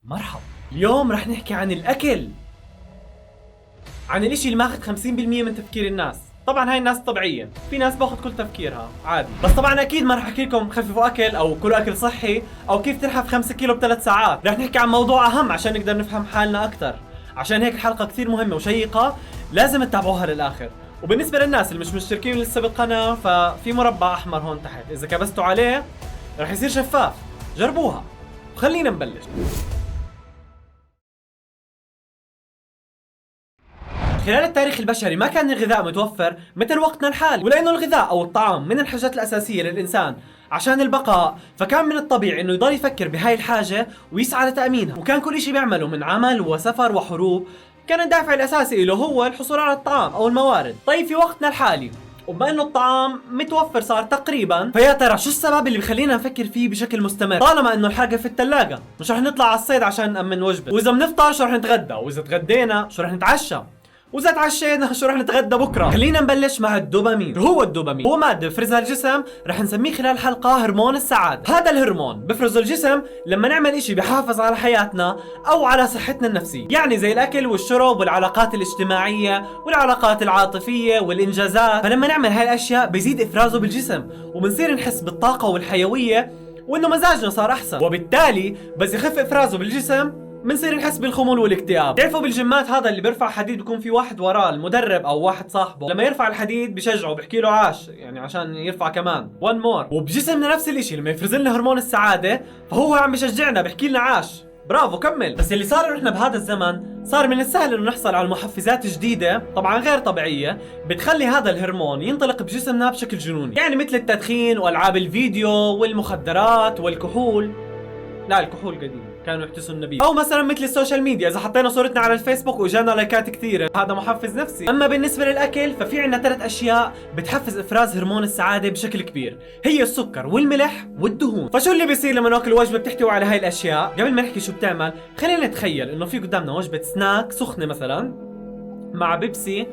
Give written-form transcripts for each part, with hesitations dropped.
مرحبا. اليوم رح نحكي عن الأكل، عن الاشي اللي ماخذ 50% من تفكير الناس. طبعا هاي الناس طبيعية، في ناس باخذ كل تفكيرها عادي، بس طبعا اكيد ما رح احكي لكم خففوا اكل او كلوا اكل صحي او كيف تنحف 5 كيلو ب3 ساعات. رح نحكي عن موضوع اهم عشان نقدر نفهم حالنا اكثر. عشان هيك الحلقة كثير مهمة وشيقة، لازم تتابعوها للاخر. وبالنسبة للناس اللي مش مشتركين لسه بالقناة، ففي مربع احمر هون تحت، اذا كبستوا عليه رح يصير شفاف. جربوها وخلينا نبلش. خلال التاريخ البشري ما كان الغذاء متوفر مثل وقتنا الحالي، ولأنه الغذاء أو الطعام من الحاجات الأساسية للإنسان عشان البقاء، فكان من الطبيعي إنه يضل يفكر بهاي الحاجة ويسعى لتأمينها. وكان كل إشي بيعمله من عمل وسفر وحروب كان الدافع الأساسي له هو الحصول على الطعام أو الموارد. طيب في وقتنا الحالي وبما انه الطعام متوفر صار تقريبا، فيا ترى شو السبب اللي بخلينا نفكر فيه بشكل مستمر طالما انه الحاجه في الثلاجه؟ مش رح نطلع على الصيد عشان نأمن وجبه، واذا بنفطر شو رح نتغدى، واذا تغدينا شو رح نتعشى، وإذا تعشينا شو رح نتغدى بكره. خلينا نبلش مع الدوبامين. هو الدوبامين هو مادة بفرزها الجسم، رح نسميه خلال الحلقة هرمون السعادة. هذا الهرمون بفرزه الجسم لما نعمل اشي بحافظ على حياتنا او على صحتنا النفسية، يعني زي الاكل والشرب والعلاقات الاجتماعية والعلاقات العاطفية والانجازات. فلما نعمل هاي الاشياء بيزيد افرازه بالجسم وبنصير نحس بالطاقة والحيوية وانه مزاجنا صار احسن، وبالتالي بس يخف افرازه بالجسم بنصير نحس بالخمول والاكتئاب. تعرفوا بالجيمات هذا اللي بيرفع حديد بيكون في واحد وراه المدرب او واحد صاحبه، لما يرفع الحديد بشجعه بحكي له عاش، يعني عشان يرفع كمان one more. وبجسمنا نفس الاشي، لما يفرز لنا هرمون السعادة فهو عم بشجعنا بحكي لنا عاش برافو كمل. بس اللي صار نحن بهذا الزمن صار من السهل انه نحصل على محفزات جديدة طبعا غير طبيعية بتخلي هذا الهرمون ينطلق بجسمنا بشكل جنوني، يعني مثل التدخين والعاب الفيديو والمخدرات والكحول. لا الكحول قديم كانوا يحتسوا النبي، او مثلا مثل السوشيال ميديا، اذا حطينا صورتنا على الفيسبوك واجانا لايكات كثيره هذا محفز نفسي. اما بالنسبه للاكل ففي عندنا 3 اشياء بتحفز افراز هرمون السعاده بشكل كبير، هي السكر والملح والدهون. فشو اللي بيصير لما ناكل وجبه بتحتوي على هاي الاشياء؟ قبل ما نحكي شو بتعمل خلينا نتخيل انه في قدامنا وجبه سناك سخنه مثلا مع بيبسي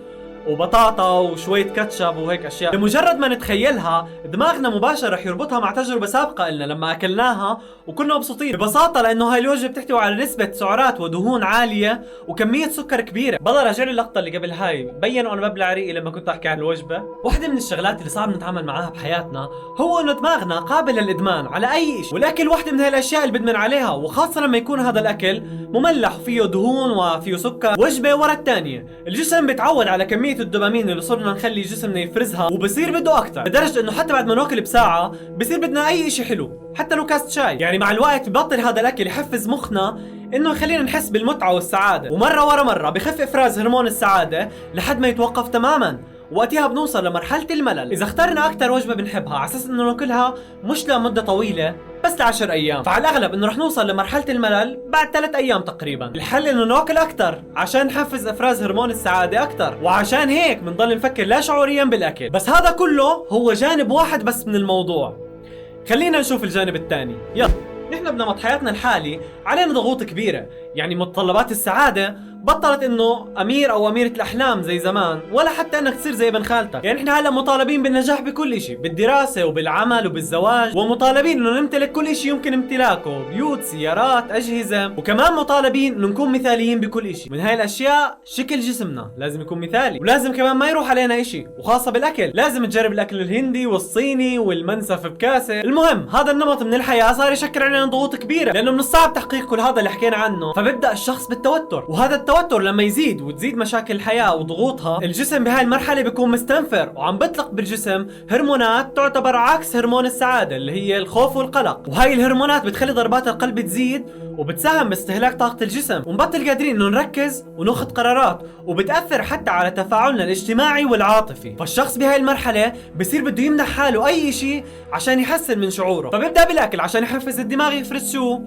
وبطاطا وشوية كاتشب وهيك اشياء. بمجرد ما نتخيلها دماغنا مباشرة رح يربطها مع تجربة سابقة لنا لما اكلناها وكنا مبسوطين ببساطة، لانه هاي الوجبة بتحتوي على نسبة سعرات ودهون عالية وكمية سكر كبيرة. بضل راجع لي اللقطة اللي قبل هاي بينوا انا ببلع ريقي لما كنت احكي عن الوجبة. واحدة من الشغلات اللي صعب نتعامل معاها بحياتنا هو انه دماغنا قابل للادمان على اي شيء، والاكل واحدة من هاي الاشياء اللي بدمن عليها، وخاصة لما يكون هذا الاكل مملح وفيه دهون وفيه سكر. وجبة ورا الثانية الجسم بيتعود على كمية الدوبامين اللي صرنا نخلي جسمنا يفرزها وبصير بده اكثر، لدرجة انه حتى بعد ما ناكل بساعة بصير بدنا اي شيء حلو، حتى لو كاس شاي. يعني مع الوقت ببطل هذا الاكل يحفز مخنا انه يخلينا نحس بالمتعة والسعادة، ومرة ورا مرة بخف افراز هرمون السعادة لحد ما يتوقف تماما، وقتها بنوصل لمرحلة الملل. إذا اخترنا أكثر وجبة بنحبها على أساس إنه ناكلها مش لمدة طويلة بس ل10 أيام، فعلى الأغلب إنه رح نوصل لمرحلة الملل بعد 3 أيام تقريبا. الحل إنه ناكل أكثر عشان نحفز إفراز هرمون السعادة أكثر، وعشان هيك بنضل نفكر لا شعوريا بالأكل. بس هذا كله هو جانب واحد بس من الموضوع، خلينا نشوف الجانب الثاني. يلا. نحن بنمط حياتنا الحالي علينا ضغوط كبيرة، يعني متطلبات السعادة بطلت انه امير او اميرة الاحلام زي زمان، ولا حتى انك تصير زي ابن خالتك. يعني احنا هلا مطالبين بالنجاح بكل اشي، بالدراسة وبالعمل وبالزواج، ومطالبين انه نمتلك كل اشي يمكن امتلاكه، بيوت، سيارات، اجهزة، وكمان مطالبين انه نكون مثاليين بكل اشي. من هاي الاشياء شكل جسمنا لازم يكون مثالي، ولازم كمان ما يروح علينا اشي، وخاصة بالاكل لازم تجرب الاكل الهندي والصيني والمنسف بكاسة. المهم هذا النمط من الحياة صار يشكل علينا ضغوط كبيرة، لانه من الصعب تحقيق كل هذا اللي حكينا عنه، فبيبدأ الشخص بالتوتر، وهذا التوتر لما يزيد وتزيد مشاكل الحياة وضغوطها، الجسم بهاي المرحلة بيكون مستنفر وعم بيطلق بالجسم هرمونات تعتبر عكس هرمون السعادة اللي هي الخوف والقلق، وهاي الهرمونات بتخلي ضربات القلب تزيد وبتساهم باستهلاك طاقة الجسم، ونبطل قادرين انه نركز وناخذ قرارات، وبتأثر حتى على تفاعلنا الاجتماعي والعاطفي. فالشخص بهاي المرحلة بصير بده يمنح حاله اي شيء عشان يحسن من شعوره، فبيبدأ بالاكل عشان يحفز الدماغ يفرز شو؟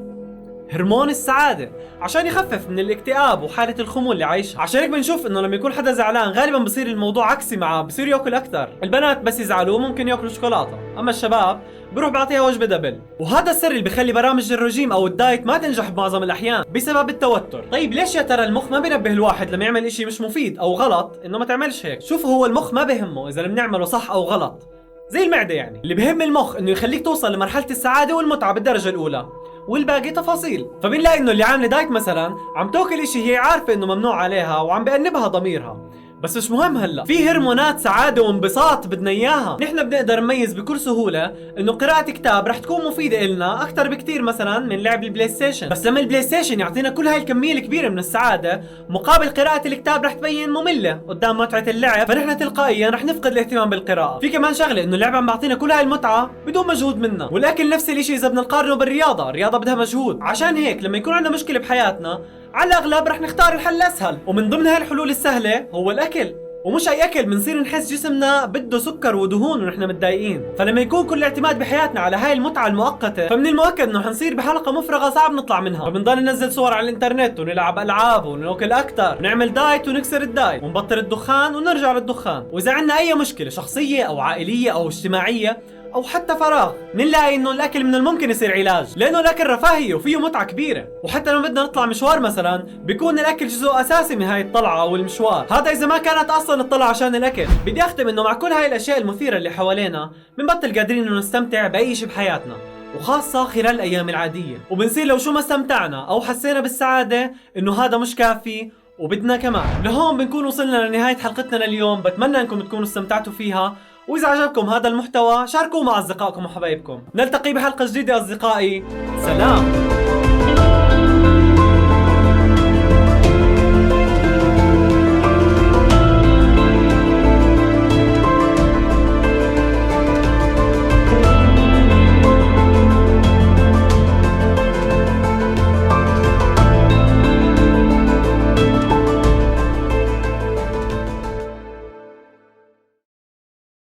هرمون السعادة عشان يخفف من الاكتئاب وحالة الخمول اللي عايشها. عشان هيك بنشوف انه لما يكون حدا زعلان غالبا بصير الموضوع عكسي معه، بصير ياكل اكثر. البنات بس يزعلوا ممكن ياكلوا شوكولاتة، اما الشباب بروح بعطيها وجبة دبل. وهذا السر اللي بخلي برامج الرجيم او الدايت ما تنجح بمعظم الاحيان بسبب التوتر. طيب ليش يا ترى المخ ما بينبه الواحد لما يعمل اشي مش مفيد او غلط انه ما تعملش هيك؟ شوف هو المخ ما بهمه اذا اللي بنعمله صح او غلط، زي المعدة يعني. اللي بهم المخ انه يخليك توصل لمرحلة السعادة والمتعة بالدرجة الاولى، والباقي تفاصيل. فبنلاقي انه اللي عامله دايت مثلا عم تاكل اشي هي عارفه انه ممنوع عليها وعم بأنبها ضميرها. بس مش مهم، هلا في هرمونات سعاده وانبساط بدنا اياها. نحن بنقدر نميز بكل سهوله انه قراءه كتاب رح تكون مفيده إلنا اكثر بكثير مثلا من لعب البلاي ستيشن. بس لما البلاي ستيشن يعطينا كل هاي الكميه الكبيره من السعاده مقابل قراءه الكتاب رح تبين ممله قدام متعه اللعب، فنحن تلقائيا رح نفقد الاهتمام بالقراءه. في كمان شغله انه اللعبه عم بعطينا كل هاي المتعه بدون مجهود منا، والاكل نفس الشيء اذا بدنا نقارنه بالرياضه، الرياضه بدها مجهود. عشان هيك لما يكون عندنا مشكله بحياتنا على الاغلب رح نختار الحل الاسهل، ومن ضمن هاي الحلول السهله هو الاكل. ومش اي اكل، بنصير نحس جسمنا بده سكر ودهون ونحن متضايقين. فلما يكون كل الاعتماد بحياتنا على هاي المتعه المؤقته فمن المؤكد انه حنصير بحلقه مفرغه صعب نطلع منها، فبنضل ننزل صور على الانترنت ونلعب العاب وناكل اكثر، نعمل دايت ونكسر الدايت ونبطل الدخان ونرجع للدخان. واذا عندنا اي مشكله شخصيه او عائليه او اجتماعيه او حتى فراغ بنلاقي انه الاكل من الممكن يصير علاج، لانه الاكل رفاهيه وفيه متعه كبيره. وحتى لما بدنا نطلع مشوار مثلا بيكون الاكل جزء اساسي من هاي الطلعه او المشوار، هذا اذا ما كانت اصلا الطلعه عشان الاكل. بدي اختم انه مع كل هاي الاشياء المثيره اللي حوالينا بنبطل قادرين انه نستمتع باي شيء بحياتنا، وخاصة خلال الأيام العادية، وبنصير لو شو ما استمتعنا أو حسينا بالسعادة إنه هذا مش كافي وبدنا كمان. لهون بنكون وصلنا لنهاية حلقتنا لليوم، بتمنى إنكم تكونوا استمتعتوا فيها، وإذا عجبكم هذا المحتوى شاركوه مع أصدقائكم وحبايبكم. نلتقي بحلقة جديدة أصدقائي، سلام.